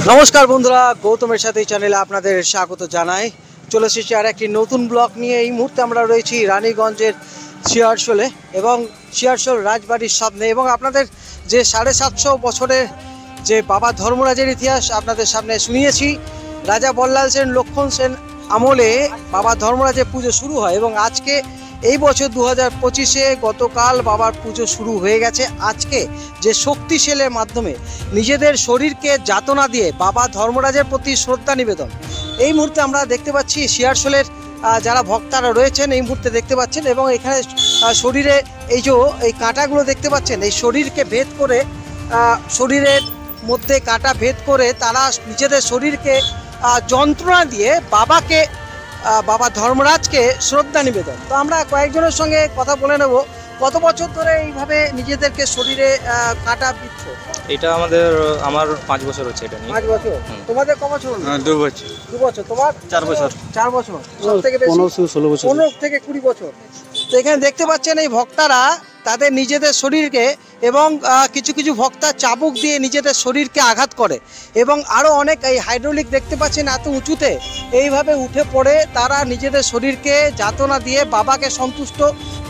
নমস্কার বন্ধুরা, গৌতমের সাথে চ্যানেলে আপনাদের স্বাগত জানাই। চলে এসেছি আর একটি নতুন ব্লগ নিয়ে। এই মুহূর্তে আমরা রয়েছি রানীগঞ্জের শিয়ারশোলে এবং শিয়ারশোল রাজবাড়ির সামনে, এবং আপনাদের যে 750 বছরের যে বাবা ধর্মরাজের ইতিহাস আপনাদের সামনে শুনিয়েছি। রাজা বল্লাল সেন, লক্ষণ সেন আমলে বাবা ধর্মরাজের পুজো শুরু হয় এবং আজকে এই বছর 2025-এ গতকাল বাবার পুজো শুরু হয়ে গেছে। আজকে যে শক্তিশালের মাধ্যমে নিজেদের শরীরকে যাতনা দিয়ে বাবা ধর্মরাজের প্রতি শ্রদ্ধা নিবেদন, এই মুহূর্তে আমরা দেখতে পাচ্ছি শিয়ারশোলের যারা ভক্তরা রয়েছেন এই মুহূর্তে দেখতে পাচ্ছেন, এবং এখানে শরীরে এই যে এই কাঁটাগুলো দেখতে পাচ্ছেন, এই শরীরকে ভেদ করে, শরীরের মধ্যে কাঁটা ভেদ করে তারা নিজেদের শরীরকে যন্ত্রণা দিয়ে বাবা ধর্মরাজকে শ্রদ্ধা নিবেদন। তো আমরা কয়েকজনের সঙ্গে কথা বলে নেব। কত বছর ধরে এইভাবে নিজেদেরকে শরীরে কাটা দিচ্ছ? এটা আমার 5 বছর হচ্ছে এটা নিয়ে। 5 বছর? তোমাদের ক বছর? 2 বছর। 2 বছর। তোমার? 4 বছর। 4 বছর। সব থেকে বেশি 15-16 বছর। 15 থেকে 20 বছর। তো এখানে দেখতে পাচ্ছেন এই ভক্তরা তাদের নিজেদের শরীরকে, এবং কিছু কিছু ভক্তা চাবুক দিয়ে নিজেদের শরীরকে আঘাত করে, এবং আরও অনেক এই হাইড্রোলিক দেখতে পাচ্ছেন এত উঁচুতে এইভাবে উঠে পড়ে তারা নিজেদের শরীরকে যাতনা দিয়ে বাবাকে সন্তুষ্ট,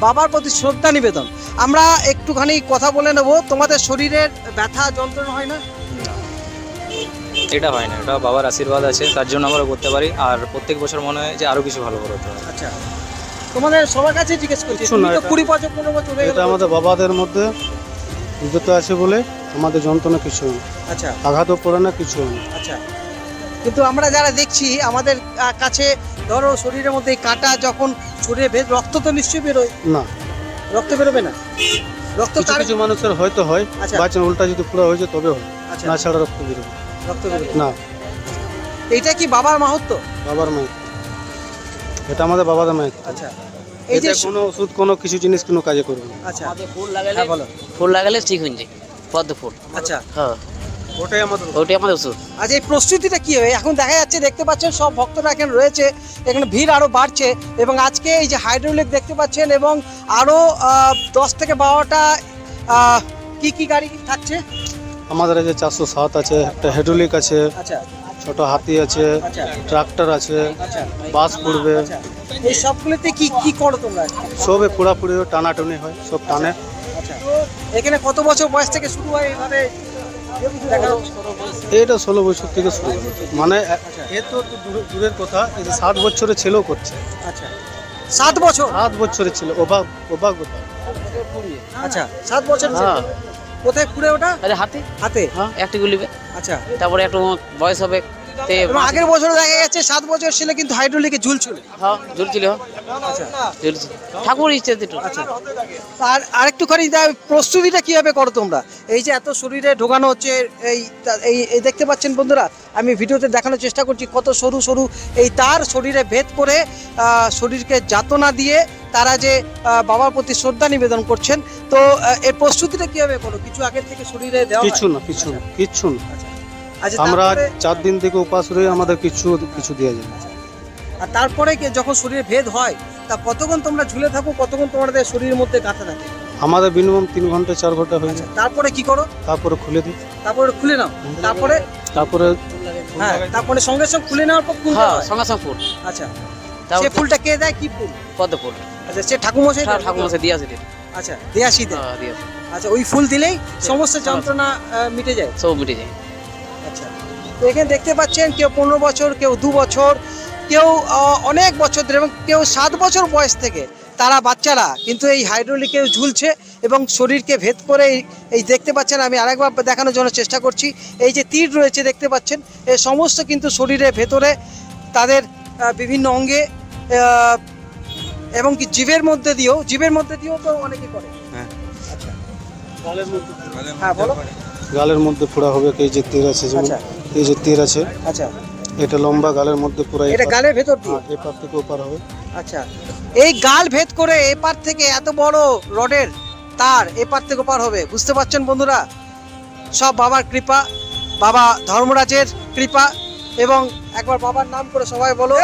বাবার প্রতি শ্রদ্ধা নিবেদন। আমরা একটুখানি কথা বলে নেব। তোমাদের শরীরের ব্যথা যন্ত্রণা হয় না? এটা হয় না, এটা বাবার আশীর্বাদ আছে, তার জন্য আমরা করতে পারি। আর প্রত্যেক বছর মনে হয় যে আরো কিছু ভালো করতে হবে। আচ্ছা, তোমাদের সবার কাছে জিজ্ঞেস করছি, তুমি তো 20 বছর 15 বছর হয়ে গেল। এটা আমাদের বাবাদের মধ্যে বিগত আছে বলে আমাদের যন্ত্রণা কিছু হয়। আচ্ছা, আঘাতও পড়ে না, কিছু হয় না। আচ্ছা, কিন্তু আমরা যারা দেখছি আমাদের কাছে ধরো শরীরের মধ্যে কাঁটা যখন শরীরে ভেদ, রক্ত তো নিশ্চয়ই বেরোয় না? রক্ত বেরোবে না? রক্ত কিছু মানুষের হয়তো হয়, বাচ্চা উল্টা যদি পুরো হয়েছে তবে হয়, না ছাড়া রক্ত বেরোবে না। এইটা কি বাবার মাহাত্ম্য? বাবার মায়ের, এটা আমাদের বাবাদের মায়ের। আচ্ছা, এই যে কোনো ওষুধ কোনো কিছু জিনিস কোনো কাজে করবে না। আচ্ছা, ফুল লাগালে ঠিক হয়ে যায়, পদ্ম ফুল। আচ্ছা, হ্যাঁ, ওটাই আমাদের ওষুধ। আচ্ছা, এই প্রস্তুতিটা কি হয় এখন? দেখা যাচ্ছে, দেখতে পাচ্ছেন সব ভক্তরা এখানে রয়েছে, এখানে ভিড় আরো বাড়ছে, এবং আজকে এই যে হাইড্রোলিক দেখতে পাচ্ছেন, এবং আরো 10 থেকে 12টা কি গাড়ি থাকছে আমাদের? যে 407 আছে, একটা হাইড্রোলিক আছে, আচ্ছা, ছোট হাতি আছে, আচ্ছা, ট্রাক্টর আছে, আচ্ছা, বাস পড়বে। এই সবগুলোতে কি করো তোমরা? সবে পুরাপুরি টানাটুনি হয়, সব টানে। আচ্ছা, এখানে কত বছর বয়স থেকে শুরু হয় এইভাবে দেখানো? এটা 16 বছর থেকে শুরু, মানে এ তো দূরের কথা, এই যে 7 বছরের ছেলেও করছে। আচ্ছা, 7 বছর? 7 বছরের ছেলে, অবাক কথা। আচ্ছা, 7 বছর। কোথায় পুড়ে ওটা? হাতে একটি গুলিবে। আচ্ছা, তারপরে একটু বয়স হবে। আগের বছর দেখা গেছে 7 বছর ছেলে কিন্তু হাইড্রোলিকে ঝুলছিল। হ্যাঁ, ঝুলছিল। আচ্ছা, ঠাকুর ইচ্ছে দিত। আচ্ছা, আর আরেকটুখানি প্রস্তুতিটা কিভাবে করো তোমরা? এই যে এত শরীরে ঢোকানো হচ্ছে, এই দেখতে পাচ্ছেন বন্ধুরা, আমি ভিডিওতে দেখানোর চেষ্টা করছি কত সরু সরু এই তার শরীরে ভেদ করে শরীরকে যাতনা দিয়ে তারা যে বাবার প্রতি শ্রদ্ধা নিবেদন করছেন। তো এর প্রস্তুতিটা কিভাবে করো? কিছু আগের থেকে শরীরে দেওয়া? কিছু না। আচ্ছা, আমরা 4 দিন থেকে উপাস রয়ে আমাদের কিছু দেওয়া যায়। আর তারপরে যখন শরীরে ভেদ হয়, তা কতক্ষণ তোমরা ঝুলে থাকো? কতক্ষণ তোমাদের শরীরের মধ্যে গাঁথা থাকে? আমাদের মিনিমাম 3 ঘন্টা 4 ঘন্টা হয়ে যায়। তারপরে কি করো? তারপরে খুলে দিই। তারপরে খুলে নাও? তারপরে হ্যাঁ, তারপরে সঙ্গে সঙ্গে খুলে নেওয়ার পর ফুল? হ্যাঁ, সঙ্গে ফুল। আচ্ছা, সে ফুলটা কে দেয়? কি ফুল? পদ্ম ফুল। আচ্ছা, সে ঠাকুমশাই দিয়ে আসে। আচ্ছা, দেয়াশি দেয়। আচ্ছা, ওই ফুল দিলেই সমস্ত যন্ত্রণা মিটে যায়? সব মিটে যায়। আচ্ছা, তো এখানে দেখতে পাচ্ছেন কেউ 15 বছর, কেউ 2 বছর, কেউ অনেক বছর ধরে, এবং কেউ 7 বছর বয়স থেকে তারা বাচ্চারা কিন্তু এই হাইড্রোলিকে ঝুলছে এবং শরীরকে ভেদ করে এই দেখতে পাচ্ছেন, আমি আরেকবার দেখানোর জন্য চেষ্টা করছি। এই যে তীর রয়েছে দেখতে পাচ্ছেন, এই সমস্ত কিন্তু শরীরের ভেতরে তাদের বিভিন্ন অঙ্গে, এবং কি জীবের মধ্যে দিয়েও তো অনেকে করে। আচ্ছা, হ্যাঁ বলো। গালের মধ্যে ফোড়া হবে। এই যে তীর আছে, যেমন এই যে তীর আছে, আচ্ছা, এটা লম্বা গালের মধ্যে পুরো, এটা গালের ভেতর দিয়ে এপার থেকে ওপার হবে। আচ্ছা, এই গাল ভেদ করে এপার থেকে এত বড় রডের তার এপার থেকে ওপার হবে। বুঝতে পারছেন বন্ধুরা, সব বাবার কৃপা, বাবা ধর্মরাজের কৃপা। এবং একবার বাবার নাম করে সবাই বলো।